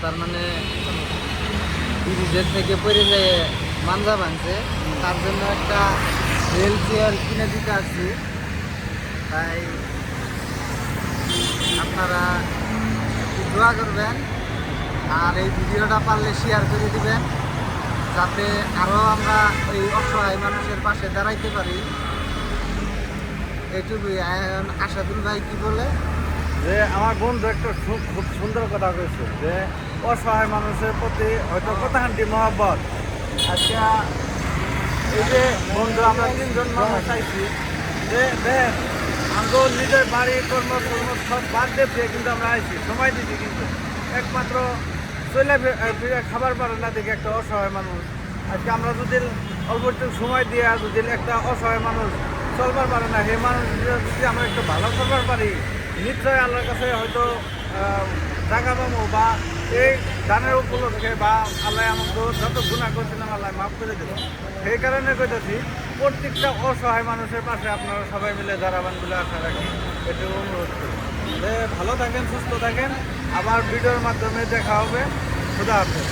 তার মানে ব্রিজের থেকে পড়ে যেয়ে মাঞ্জা ভাঙছে, তার জন্য একটা রেল চেয়ার কিনে দিতে আসছি। তাই আপনারা একটু দোয়া করবেন আর এই ভিডিওটা পারলে শেয়ার করে দিবেন, যাতে আরও আমরা এই অসহায় মানুষের পাশে দাঁড়াইতে পারি। এইটুকুই। আশাদুল ভাই কি বলে যে আমার বন্ধু একটা খুব সুন্দর কথা কইছে যে অসহায় মানুষের প্রতি হয়তো কথাহান্টি মহব্বত। আজকে এই যে বন্ধু আমরা তিনজন মানুষ চাইছি যে দেখ আমরা নিজের বাড়ি কর্ম সব বাদ দিয়ে কিন্তু আমরা আইছি, সময় দিচ্ছি, কিন্তু একমাত্র চলে ফিরে খাবার পারে না দেখে একটা অসহায় মানুষ। আজকে আমরা যদি অল্প একটু সময় দিয়ে যদি একটা অসহায় মানুষ চলবার পারে না, সেই মানুষ যদি আমরা একটু ভালো করবার পারি, নিশ্চয়ই আল্লাহর কাছে হয়তো জায়গা পাবো, বা এই দানের উপলক্ষে বা আল্লাহ আমাকে যত গুণা করছিলাম আল্লাহ মাফ করে দেবো। সেই কারণে কইতেছি প্রত্যেকটা অসহায় মানুষের পাশে আপনারা সবাই মিলে দাঁড়াবেন বলে আশা রাখি, এটু অনুরোধ করি। ভালো থাকেন, সুস্থ থাকেন, আবার ভিডিওর মাধ্যমে দেখা হবে। খুদা হাফেজ।